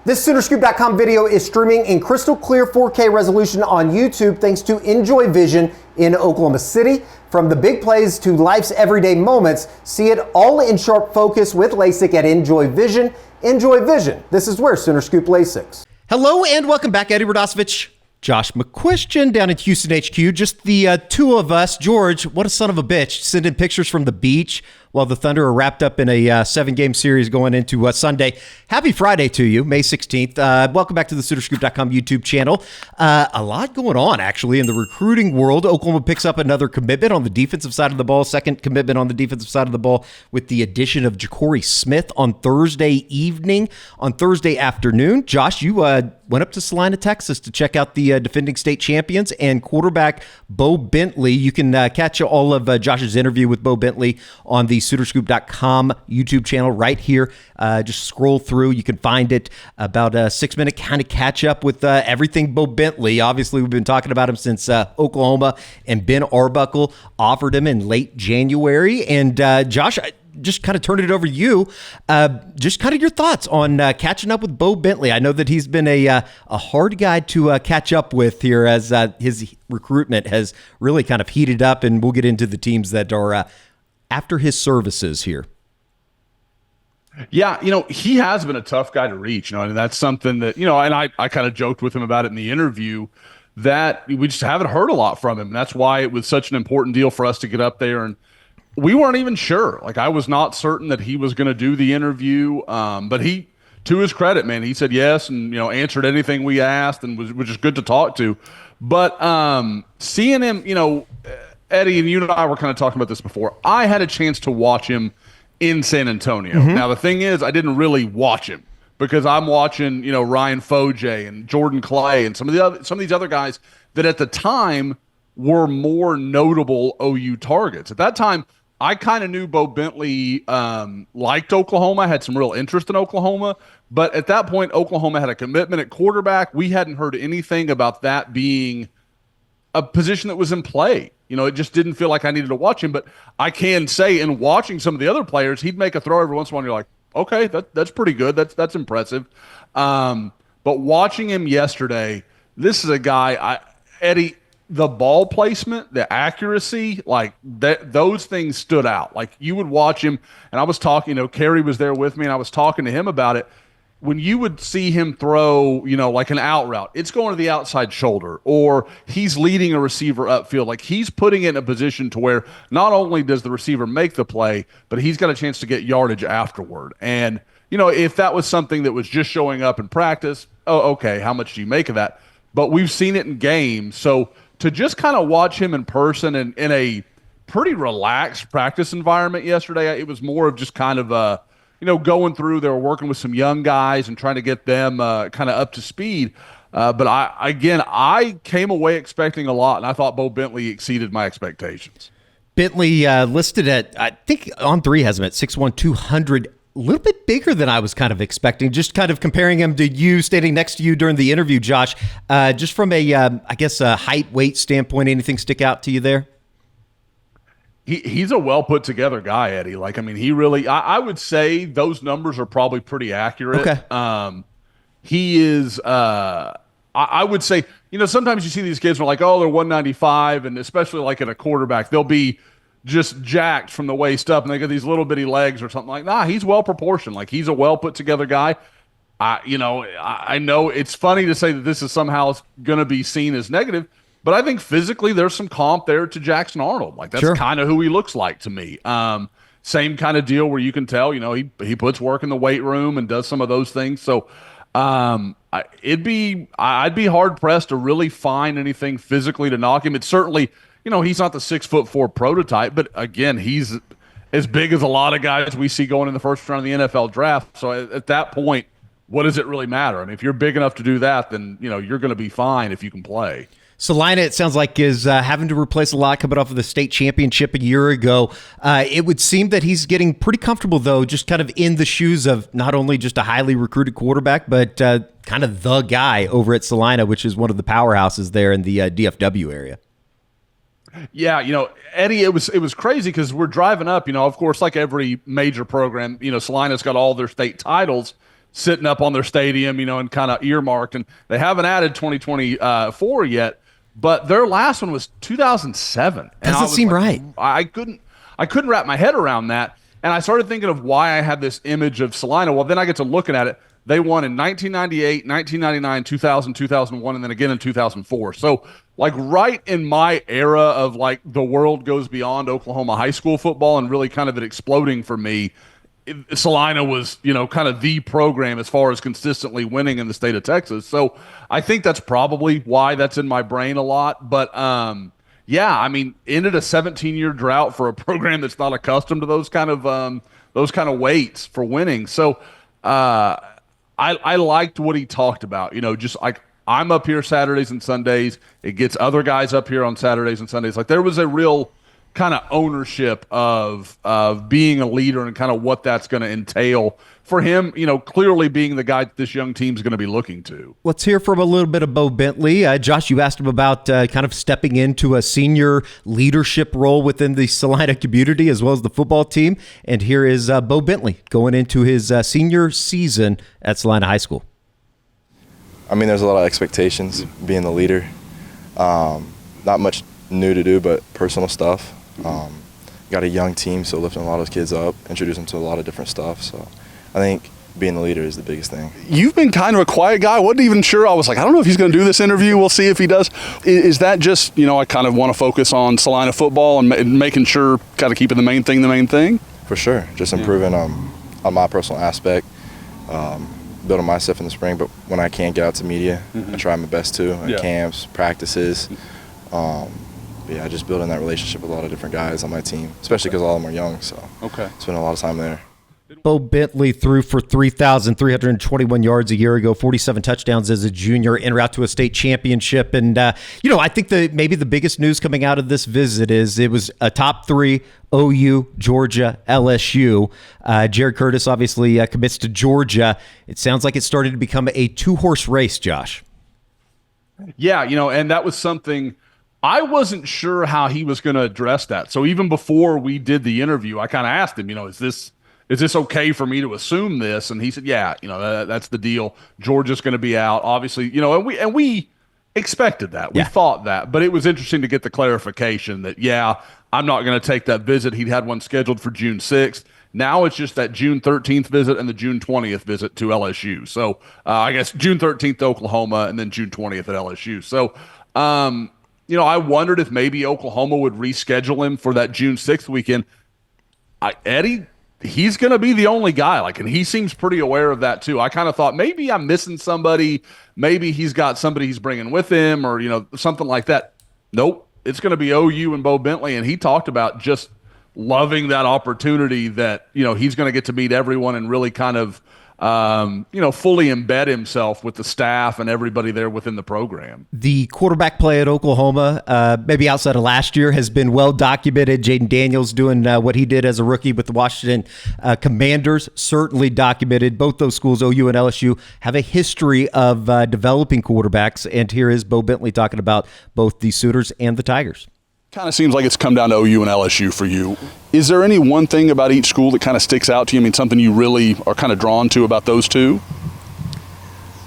This Soonerscoop.com video is streaming in crystal clear 4K resolution on YouTube thanks to Enjoy Vision in Oklahoma City. From the big plays to life's everyday moments, see it all in sharp focus with LASIK at Enjoy Vision. Enjoy Vision. This is where Sooner Scoop LASIK. Hello and welcome back. Eddie Radosevich, Josh McCuistion down at Houston HQ. Just the two of us. George, what a son of a bitch, sending pictures from the beach while the Thunder are wrapped up in a 7-game series going into Sunday. Happy Friday to you, May 16th. Welcome back to the Soonerscoop.com YouTube channel. A lot going on, actually, in the recruiting world. Oklahoma picks up another commitment on the defensive side of the ball, second commitment on the defensive side of the ball with the addition of Jakori Smith on Thursday evening. On Thursday afternoon, Josh, you went up to Celina, Texas to check out the defending state champions and quarterback Bo Bentley. You can catch all of Josh's interview with Bo Bentley on the Soonerscoop.com YouTube channel right here. Just scroll through. You can find it. About a 6-minute kind of catch up with everything Bo Bentley. Obviously, we've been talking about him since Oklahoma and Ben Arbuckle offered him in late January. And Josh, just kind of turn it over to you. Just kind of your thoughts on catching up with Bo Bentley. I know that he's been a hard guy to catch up with here as his recruitment has really kind of heated up, and we'll get into the teams that are after his services here. Yeah, he has been a tough guy to reach, and that's something that, and I kind of joked with him about it in the interview, that we just haven't heard a lot from him. And that's why it was such an important deal for us to get up there, and we weren't even sure. Like, I was not certain that he was going to do the interview, but he, to his credit, man, he said yes and, answered anything we asked and was just good to talk to. But seeing him, Eddie, and you and I were kind of talking about this before. I had a chance to watch him in San Antonio. Mm-hmm. Now, the thing is, I didn't really watch him because I'm watching, Ryan Foje and Jordan Clay and some of these other guys that at the time were more notable OU targets. At that time, I kind of knew Bo Bentley liked Oklahoma, had some real interest in Oklahoma. But at that point, Oklahoma had a commitment at quarterback. We hadn't heard anything about that being a position that was in play. It just didn't feel like I needed to watch him. But I can say, in watching some of the other players, he'd make a throw every once in a while, and you're like, okay, that's pretty good. That's impressive. But watching him yesterday, this is a guy, Eddie, the ball placement, the accuracy, like those things stood out. Like, you would watch him, and I was talking, Kerry was there with me, and I was talking to him about it. When you would see him throw, like an out route, it's going to the outside shoulder, or he's leading a receiver upfield. Like, he's putting it in a position to where not only does the receiver make the play, but he's got a chance to get yardage afterward. And, if that was something that was just showing up in practice, oh, okay, how much do you make of that? But we've seen it in games. So to just kind of watch him in person and in a pretty relaxed practice environment yesterday, it was more of just kind of going through. They were working with some young guys and trying to get them kind of up to speed. But I came away expecting a lot, and I thought Bo Bentley exceeded my expectations. Bentley listed at, I think On Three has him at 6'1", 200, a little bit bigger than I was kind of expecting. Just kind of comparing him to you, standing next to you during the interview, Josh. Just from a height, weight standpoint, anything stick out to you there? He's a well put together guy, Eddie. Like, he really, I would say those numbers are probably pretty accurate. Okay. He is, I would say, sometimes you see these kids are like, oh, they're 195, and especially like at a quarterback, they'll be just jacked from the waist up and they got these little bitty legs or something like that. Nah, he's well proportioned. Like, he's a well put together guy. I know it's funny to say that this is somehow going to be seen as negative, but I think physically there's some comp there to Jackson Arnold. Like, that's kind of who he looks like to me. Same kind of deal where you can tell, he puts work in the weight room and does some of those things. So I'd be hard pressed to really find anything physically to knock him. It's certainly, he's not the 6'4" prototype, but again, he's as big as a lot of guys we see going in the first round of the NFL draft. So at that point, what does it really matter? If you're big enough to do that, then you're going to be fine if you can play. Celina, it sounds like, is having to replace a lot coming off of the state championship a year ago. It would seem that he's getting pretty comfortable, though, just kind of in the shoes of not only just a highly recruited quarterback, but kind of the guy over at Celina, which is one of the powerhouses there in the DFW area. Yeah, Eddie, it was crazy because we're driving up, of course, like every major program, Celina's got all their state titles. sitting up on their stadium, and kind of earmarked. And they haven't added 2024 yet, but their last one was 2007. Doesn't seem right. I couldn't wrap my head around that. And I started thinking of why I had this image of Celina. Well, then I get to looking at it. They won in 1998, 1999, 2000, 2001, and then again in 2004. So, like, right in my era of, like, the world goes beyond Oklahoma high school football and really kind of it exploding for me, Celina was, kind of the program as far as consistently winning in the state of Texas. So I think that's probably why that's in my brain a lot. But, yeah, I mean, ended a 17-year drought for a program that's not accustomed to those kind of weights for winning. So I liked what he talked about. Just like I'm up here Saturdays and Sundays. It gets other guys up here on Saturdays and Sundays. Like there was a real kind of ownership of being a leader and kind of what that's going to entail for him, clearly being the guy that this young team's going to be looking to. Let's hear from a little bit of Bo Bentley. Josh, you asked him about kind of stepping into a senior leadership role within the Celina community as well as the football team. And here is Bo Bentley going into his senior season at Celina High School. I mean, there's a lot of expectations being the leader. Not much new to do, but personal stuff. Got a young team, so lifting a lot of those kids up, introduce them to a lot of different stuff. So I think being the leader is the biggest thing. You've been kind of a quiet guy. I wasn't even sure. I was like, I don't know if he's going to do this interview. We'll see if he does. Is that just, I kind of want to focus on Celina football and making sure, kind of keeping the main thing? For sure. Just improving on my personal aspect, building myself in the spring. But when I can't get out to media, I try my best to, at camps, practices. Yeah, just building that relationship with a lot of different guys on my team, especially because all of them are young. So spend a lot of time there. Bo Bentley threw for 3,321 yards a year ago, 47 touchdowns as a junior, en route to a state championship. And, I think maybe the biggest news coming out of this visit is it was a top three, OU, Georgia, LSU. Jared Curtis obviously commits to Georgia. It sounds like it started to become a two-horse race, Josh. Yeah, and that was something – I wasn't sure how he was going to address that. So even before we did the interview, I kind of asked him, is this okay for me to assume this? And he said, yeah, that's the deal. Georgia's going to be out, obviously, and we expected that. We thought that. But it was interesting to get the clarification that, yeah, I'm not going to take that visit. He'd had one scheduled for June 6th. Now it's just that June 13th visit and the June 20th visit to LSU. So I guess June 13th to Oklahoma and then June 20th at LSU. So, I wondered if maybe Oklahoma would reschedule him for that June 6th weekend. Eddie, he's going to be the only guy, and he seems pretty aware of that too. I kind of thought maybe I'm missing somebody. Maybe he's got somebody he's bringing with him or, something like that. Nope. It's going to be OU and Bo Bentley. And he talked about just loving that opportunity that, he's going to get to meet everyone and really kind of, fully embed himself with the staff and everybody there within the program. The quarterback play at Oklahoma, maybe outside of last year, has been well documented. Jaden Daniels doing what he did as a rookie with the Washington Commanders, certainly documented. Both those schools, OU and LSU, have a history of developing quarterbacks. And here is Bo Bentley talking about both the Sooners and the Tigers. Kind of seems like it's come down to OU and LSU for you. Is there any one thing about each school that kind of sticks out to you? I mean, something you really are kind of drawn to about those two?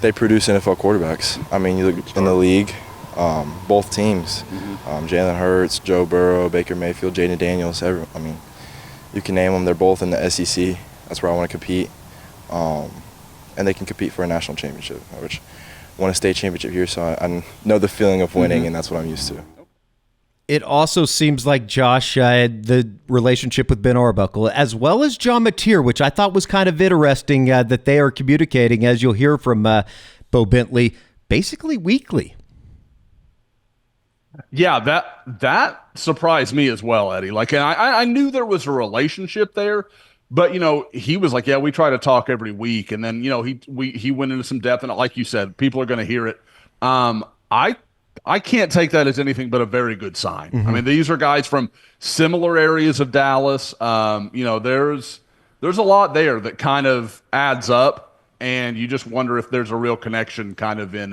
They produce NFL quarterbacks. I mean, you look in the league, both teams, Jalen Hurts, Joe Burrow, Baker Mayfield, Jaden Daniels, you can name them. They're both in the SEC. That's where I want to compete. And they can compete for a national championship, which I won a state championship here, so I know the feeling of winning, and that's what I'm used to. It also seems like, Josh, the relationship with Ben Arbuckle, as well as John Mateer, which I thought was kind of interesting that they are communicating, as you'll hear from Bo Bentley, basically weekly. Yeah, that surprised me as well, Eddie. And I knew there was a relationship there, but he was like, yeah, we try to talk every week, and then he went into some depth, and like you said, people are going to hear it. I can't take that as anything but a very good sign. I mean, these are guys from similar areas of Dallas. There's a lot there that kind of adds up, and you just wonder if there's a real connection kind of in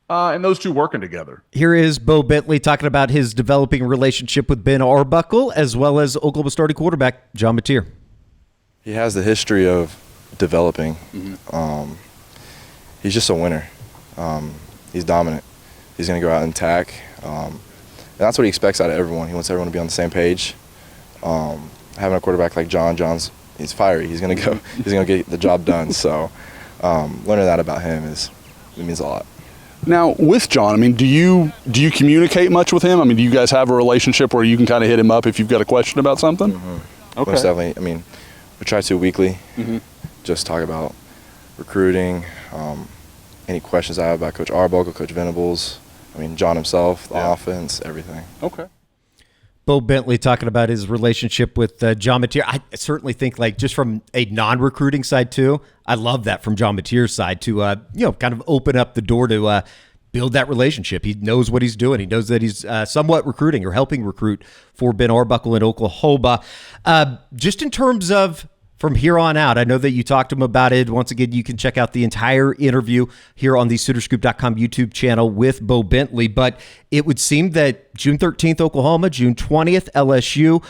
those two working together. Here is Bo Bentley talking about his developing relationship with Ben Arbuckle, as well as Oklahoma starting quarterback John Mateer. He has the history of developing. He's just a winner. He's dominant. He's going to go out and attack. And that's what he expects out of everyone. He wants everyone to be on the same page. Having a quarterback like he's fiery. He's going to get the job done. So learning that about him it means a lot. Now, with John, I mean, do you communicate much with him? I mean, do you guys have a relationship where you can kind of hit him up if you've got a question about something? Okay. Most definitely. I mean, we try to weekly, just talk about recruiting, any questions I have about Coach Arbuckle, Coach Venables, I mean, John himself, the offense, everything. Okay. Bo Bentley talking about his relationship with John Mateer. I certainly think, like, just from a non-recruiting side too, I love that from John Mateer's side to kind of open up the door to build that relationship. He knows what he's doing. He knows that he's somewhat recruiting or helping recruit for Ben Arbuckle in Oklahoma. Just in terms of from here on out, I know that you talked to him about it. Once again, you can check out the entire interview here on the SoonerScoop.com YouTube channel with Bo Bentley. But it would seem that June 13th, Oklahoma, June 20th, LSU.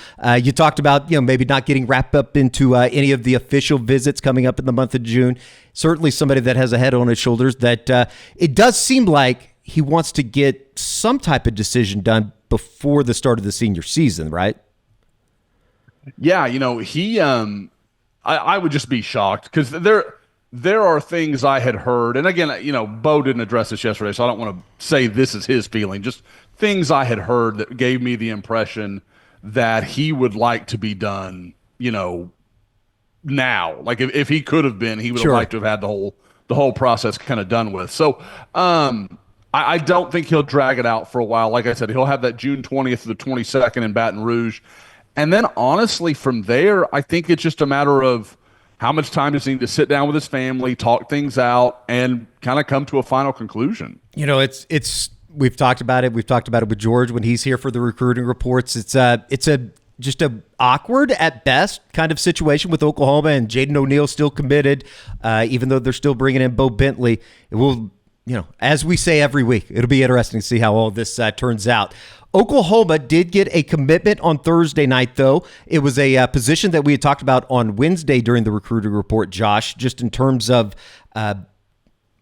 You talked about maybe not getting wrapped up into any of the official visits coming up in the month of June. Certainly somebody that has a head on his shoulders. That it does seem like he wants to get some type of decision done before the start of the senior season, right? Yeah, he. I would just be shocked because there are things I had heard, and again, Bo didn't address this yesterday, so I don't want to say this is his feeling. Just things I had heard that gave me the impression that he would like to be done, now. Like if he could have been, he would have liked to have had the whole process kind of done with. So I don't think he'll drag it out for a while. Like I said, he'll have that June 20th to the 22nd in Baton Rouge. And then, honestly, from there, I think it's just a matter of how much time does he need to sit down with his family, talk things out, and kind of come to a final conclusion. It's we've talked about it. We've talked about it with George when he's here for the recruiting reports. It's just a awkward at best kind of situation with Oklahoma, and Jaden O'Neal still committed, even though they're still bringing in Bo Bentley. It will, as we say every week, it'll be interesting to see how all this turns out. Oklahoma did get a commitment on Thursday night, though. It was a position that we had talked about on Wednesday during the recruiting report, Josh, just in terms of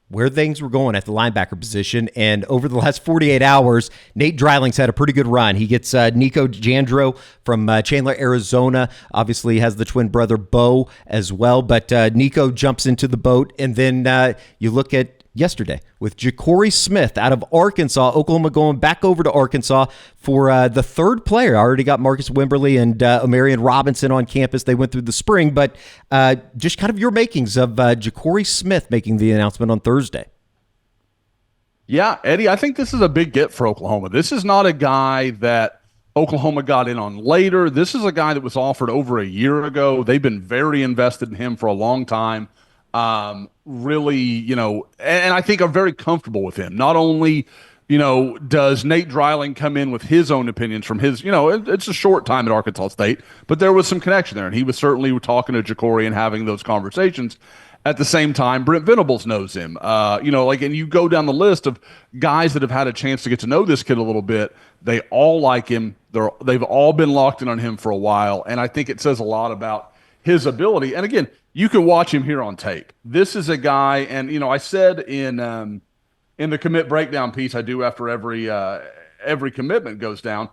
where things were going at the linebacker position. And over the last 48 hours, Nate Dreiling's had a pretty good run. He gets Nico Jandro from Chandler, Arizona. Obviously has the twin brother Bo as well. But Niko jumps into the boat. And then you look at yesterday with Jakori Smith out of Arkansas. Oklahoma going back over to Arkansas for the third player. I already got Marcus Wimberly and Omarion Robinson on campus. They went through the spring, but just kind of your makings of Jakori Smith making the announcement on Thursday. Yeah, Eddie, I think this is a big get for Oklahoma. This is not a guy that Oklahoma got in on later. This is a guy that was offered over a year ago. They've been very invested in him for a long time. Really, and I think are very comfortable with him. Not only, does Nate Dreiling come in with his own opinions from his, it's a short time at Arkansas State, but there was some connection there. And he was certainly talking to Jakore and having those conversations. At the same time, Brent Venables knows him. And you go down the list of guys that have had a chance to get to know this kid a little bit. They all like him. They've all been locked in on him for a while. And I think it says a lot about his ability. And again, you can watch him here on tape. This is a guy, and I said in the commit breakdown piece I do after every commitment goes down,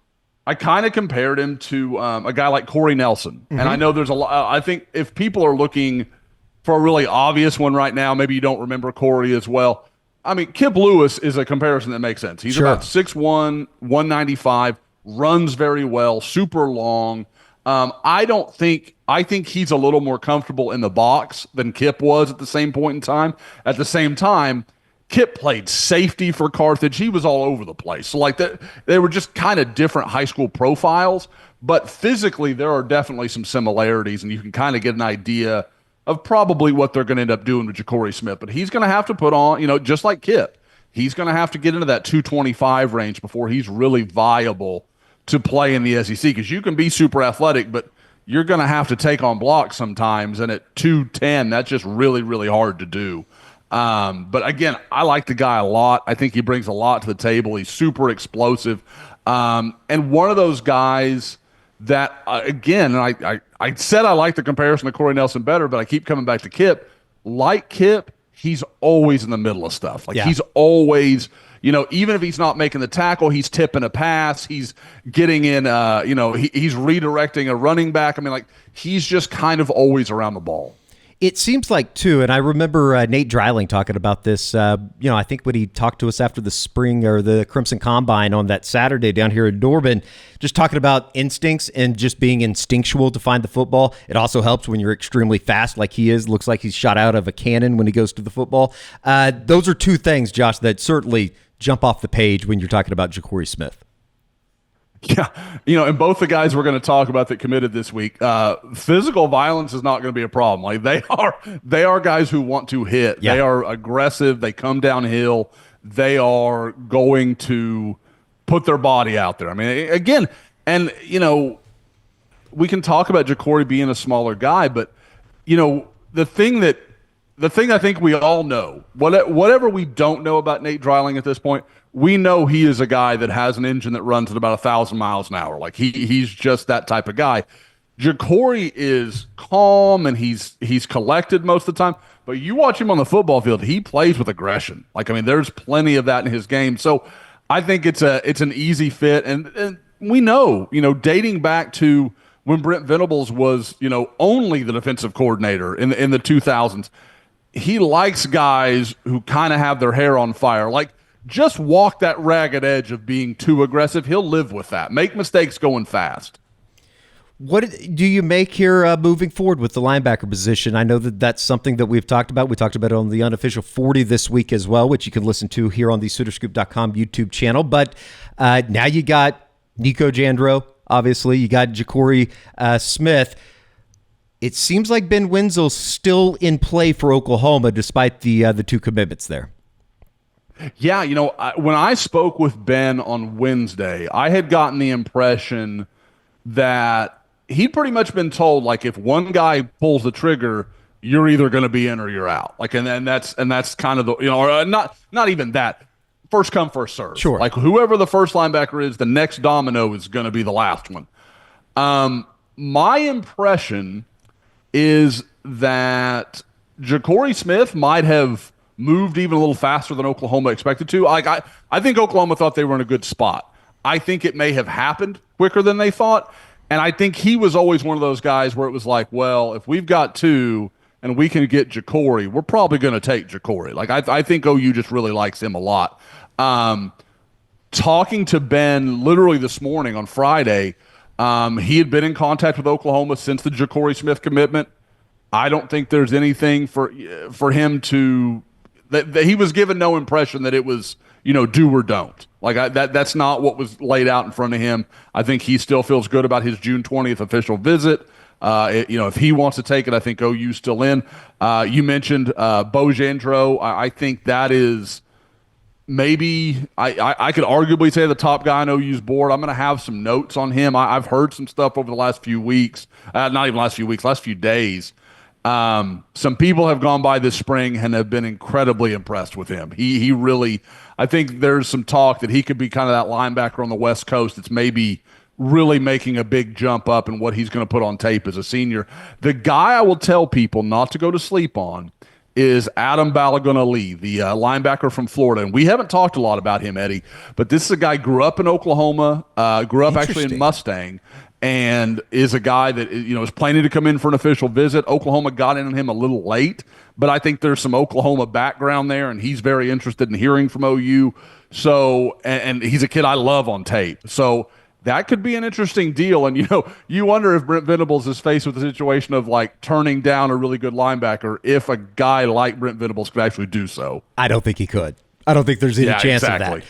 I kind of compared him to a guy like Corey Nelson. Mm-hmm. And I know there's a lot. I think if people are looking for a really obvious one right now, maybe you don't remember Corey as well. I mean, Kip Lewis is a comparison that makes sense. He's about 6'1", 195, runs very well, super long. I think he's a little more comfortable in the box than Kip was at the same point in time. At the same time, Kip played safety for Carthage. He was all over the place. So like that, they were just kind of different high school profiles, but physically there are definitely some similarities, and you can kind of get an idea of probably what they're going to end up doing with Jakori Smith. But he's going to have to put on, just like Kip, he's going to have to get into that 225 range before he's really viable to play in the SEC, because you can be super athletic, but you're going to have to take on blocks sometimes. And at 210, that's just really, really hard to do. But again, I like the guy a lot. I think he brings a lot to the table. He's super explosive. And one of those guys that, again, and I said I like the comparison to Corey Nelson better, but I keep coming back to Kip. Like Kip, he's always in the middle of stuff. Like he's always, even if he's not making the tackle, he's tipping a pass. He's getting in, he's redirecting a running back. I mean, like, he's just kind of always around the ball. It seems like, too, and I remember Nate Dreiling talking about this, I think when he talked to us after the spring or the Crimson Combine on that Saturday down here in Dorban, just talking about instincts and just being instinctual to find the football. It also helps when you're extremely fast like he is. Looks like he's shot out of a cannon when he goes to the football. Those are two things, Josh, that certainly jump off the page when you're talking about Jakori Smith. Yeah, and both the guys we're going to talk about that committed this week, physical violence is not going to be a problem. Like they are guys who want to hit. Yeah. They are aggressive. They come downhill. They are going to put their body out there. I mean, again, and we can talk about Jakori being a smaller guy, but the thing I think we all know, whatever we don't know about Nate Dreiling at this point, we know he is a guy that has an engine that runs at about 1,000 miles an hour. Like he's just that type of guy. Jakori is calm and he's collected most of the time, but you watch him on the football field, he plays with aggression. Like, I mean, there's plenty of that in his game. So I think it's an easy fit. And we know, dating back to when Brent Venables was, only the defensive coordinator in the 2000s, he likes guys who kind of have their hair on fire. Like, just walk that ragged edge of being too aggressive. He'll live with that. Make mistakes going fast. What do you make here moving forward with the linebacker position? I know that's something that we've talked about. We talked about it on the Unofficial 40 this week as well, which you can listen to here on the SoonerScoop.com YouTube channel. But now you got Nico Jandro, obviously. You got Jakori Smith. It seems like Ben Wenzel's still in play for Oklahoma despite the two commitments there. Yeah, when I spoke with Ben on Wednesday, I had gotten the impression that he'd pretty much been told, like, if one guy pulls the trigger, you're either going to be in or you're out. Like, and that's kind of the, or not even that. First come, first serve. Sure. Like, whoever the first linebacker is, the next domino is going to be the last one. My impression is that Jakori Smith might have moved even a little faster than Oklahoma expected to. Like, I think Oklahoma thought they were in a good spot. I think it may have happened quicker than they thought. And I think he was always one of those guys where it was like, well, if we've got two and we can get Jakori, we're probably going to take Jakori. Like, I think OU just really likes him a lot. Talking to Ben literally this morning on Friday, he had been in contact with Oklahoma since the Jakori Smith commitment. I don't think there's anything for him to that he was given no impression that it was, do or don't. Like, that's not what was laid out in front of him. I think he still feels good about his June 20th official visit. If he wants to take it, I think OU's still in. You mentioned Bo Jandro. I think that is maybe I could arguably say the top guy on OU's board. I'm going to have some notes on him. I've heard some stuff over the last few weeks, not even last few weeks, last few days. Some people have gone by this spring and have been incredibly impressed with him. He really, I think there's some talk that he could be kind of that linebacker on the West Coast that's maybe really making a big jump up in what he's going to put on tape as a senior. The guy I will tell people not to go to sleep on is Adam Balagunali, the linebacker from Florida. And we haven't talked a lot about him, Eddie, but this is a guy grew up in Oklahoma, grew up actually in Mustang, and is a guy that is planning to come in for an official visit. Oklahoma got in on him a little late, but I think there's some Oklahoma background there, and he's very interested in hearing from OU. So, and he's a kid I love on tape. So that could be an interesting deal. And, you wonder if Brent Venables is faced with the situation of, like, turning down a really good linebacker if a guy like Brent Venables could actually do so. I don't think he could. I don't think there's any chance of that.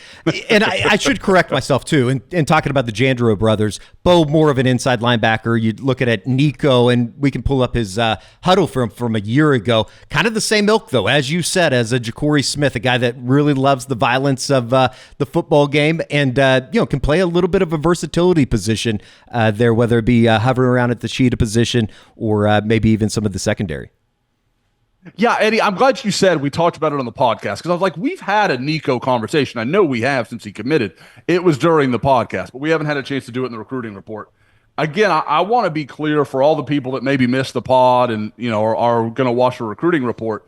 And I should correct myself, too. In talking about the Jandreau brothers, Bo more of an inside linebacker. You look at Niko, and we can pull up his huddle from a year ago. Kind of the same ilk, though, as you said, as a Jakori Smith, a guy that really loves the violence of the football game and can play a little bit of a versatility position there, whether it be hovering around at the cheetah position or maybe even some of the secondary. Yeah, Eddie, I'm glad you said we talked about it on the podcast, because I was like, we've had a Niko conversation. I know we have since he committed. It was during the podcast, but we haven't had a chance to do it in the recruiting report. again, I want to be clear for all the people that maybe missed the pod and, are going to watch a recruiting report.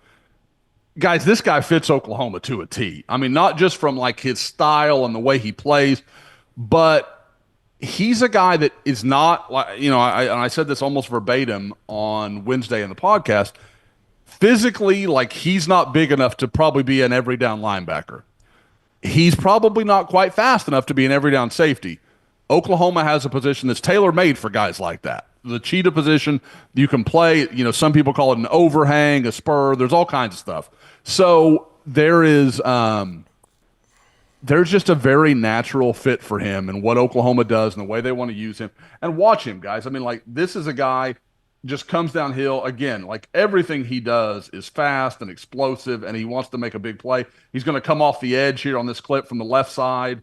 Guys, this guy fits Oklahoma to a T. I mean, not just from like his style and the way he plays, but he's a guy that is not like, I said this almost verbatim on Wednesday in the podcast. Physically, like, he's not big enough to probably be an every down linebacker. He's probably not quite fast enough to be an every down safety. Oklahoma has a position that's tailor-made for guys like that. The cheetah position, you can play, some people call it an overhang, a spur. There's all kinds of stuff. So there's just a very natural fit for him and what Oklahoma does and the way they want to use him. And watch him, guys. I mean, like, this is a guy just comes downhill. Again, like, everything he does is fast and explosive, and he wants to make a big play. He's going to come off the edge here on this clip from the left side.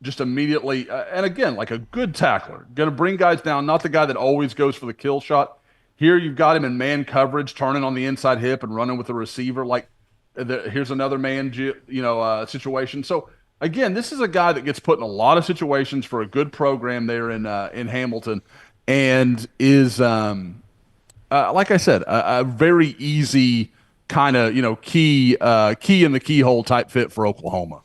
Just immediately, and again, like a good tackler, going to bring guys down, not the guy that always goes for the kill shot. Here you've got him in man coverage, turning on the inside hip and running with the receiver. Like, here's another man, situation. So again, this is a guy that gets put in a lot of situations for a good program there in Hamilton, and is, like I said, a very easy kind of key in the keyhole type fit for Oklahoma.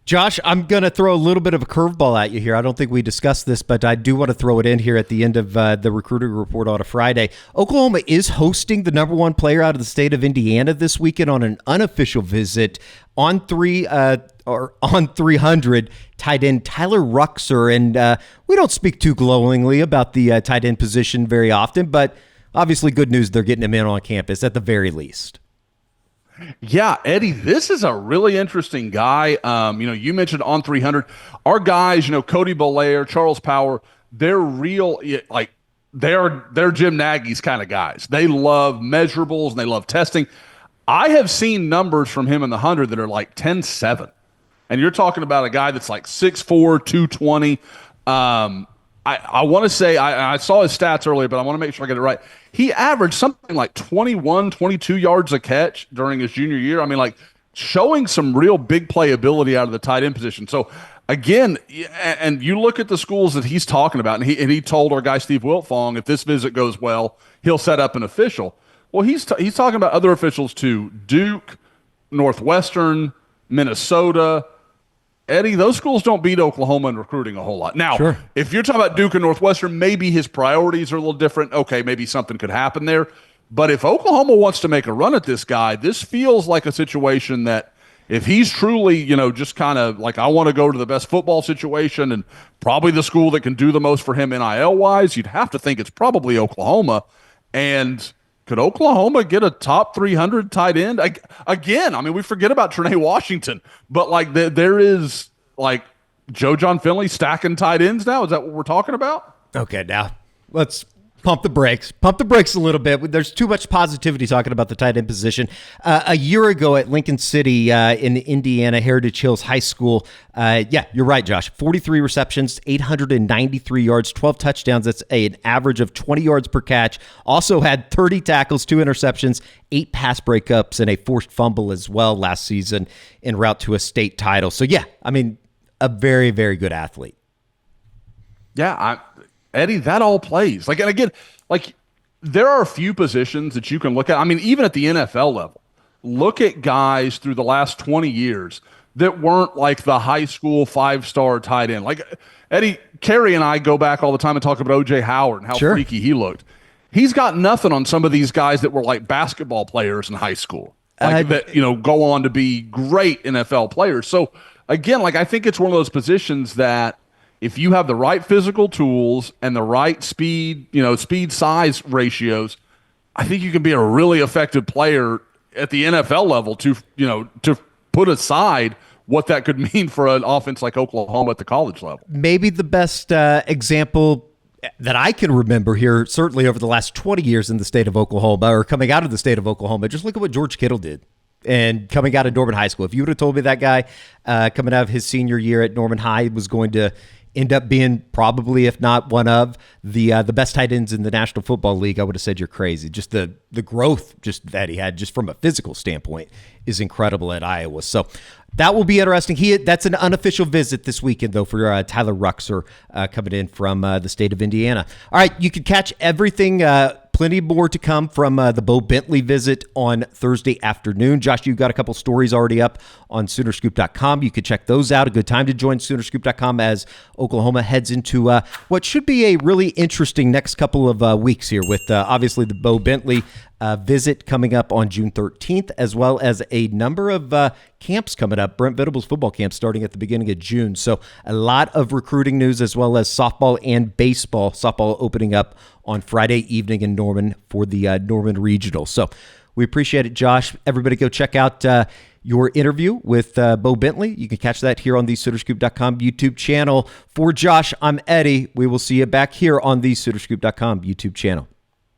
Josh, I'm going to throw a little bit of a curveball at you here. I don't think we discussed this, but I do want to throw it in here at the end of the recruiting report on a Friday. Oklahoma is hosting the number one player out of the state of Indiana this weekend on an unofficial visit on 300 tight end Tyler Ruxer. And we don't speak too glowingly about the tight end position very often, but obviously good news they're getting him in on campus at the very least. Yeah, Eddie, this is a really interesting guy. You mentioned on 300. Our guys, Cody Belair, Charles Power, they're real, like, they're Jim Nagy's kind of guys. They love measurables and they love testing. I have seen numbers from him in the 100 that are like 10.7. And you're talking about a guy that's like 6'4", 220. I want to say, I saw his stats earlier, but I want to make sure I get it right. He averaged something like 21, 22 yards a catch during his junior year. I mean, like, showing some real big playability out of the tight end position. So, again, and you look at the schools that he's talking about, and he told our guy Steve Wiltfong, if this visit goes well, he'll set up an official. Well, he's talking about other officials too: Duke, Northwestern, Minnesota. Eddie, those schools don't beat Oklahoma in recruiting a whole lot. Now, sure, if you're talking about Duke and Northwestern, maybe his priorities are a little different. Okay, maybe something could happen there. But if Oklahoma wants to make a run at this guy, this feels like a situation that if he's truly, just kind of like, I want to go to the best football situation and probably the school that can do the most for him NIL-wise, you'd have to think it's probably Oklahoma. And could Oklahoma get a top 300 tight end? Again, I mean, we forget about Trinae Washington, but like there is like Joe John Finley stacking tight ends now. Is that what we're talking about? Okay, now let's pump the brakes. Pump the brakes a little bit. There's too much positivity talking about the tight end position. A year ago at Lincoln City in Indiana, Heritage Hills High School, you're right, Josh. 43 receptions, 893 yards, 12 touchdowns. That's an average of 20 yards per catch. Also had 30 tackles, 2 interceptions, 8 pass breakups, and a forced fumble as well last season en route to a state title. So, a very, very good athlete. Yeah, Eddie, that all plays. Like, and again, like, there are a few positions that you can look at. I mean, even at the NFL level, look at guys through the last 20 years that weren't like the high school 5-star tight end. Like, Eddie, Carey and I go back all the time and talk about O.J. Howard and how freaky he looked. He's got nothing on some of these guys that were like basketball players in high school, like that, go on to be great NFL players. So, again, like, I think it's one of those positions that if you have the right physical tools and the right speed size ratios, I think you can be a really effective player at the NFL level to put aside what that could mean for an offense like Oklahoma at the college level. Maybe the best example that I can remember here, certainly over the last 20 years in the state of Oklahoma, or coming out of the state of Oklahoma, just look at what George Kittle did. And coming out of Norman High School, if you would have told me that guy coming out of his senior year at Norman High was going to end up being probably, if not one of the best tight ends in the National Football League, I would have said you're crazy. Just the growth just that he had just from a physical standpoint is incredible at Iowa. So that will be interesting. That's an unofficial visit this weekend, though, for Tyler Ruxer coming in from the state of Indiana. All right, you can catch everything. Plenty more to come from the Bo Bentley visit on Thursday afternoon. Josh, you've got a couple stories already up on Soonerscoop.com. You can check those out. A good time to join Soonerscoop.com as Oklahoma heads into what should be a really interesting next couple of weeks here with obviously the Bo Bentley visit coming up on June 13th, as well as a number of camps coming up. Brent Venables football camp starting at the beginning of June. So a lot of recruiting news, as well as softball and baseball. Softball opening up on Friday evening in Norman for the Norman Regional. So we appreciate it, Josh. Everybody go check out your interview with Bo Bentley. You can catch that here on the Soonerscoop.com YouTube channel. For Josh, I'm Eddie. We will see you back here on the Soonerscoop.com YouTube channel.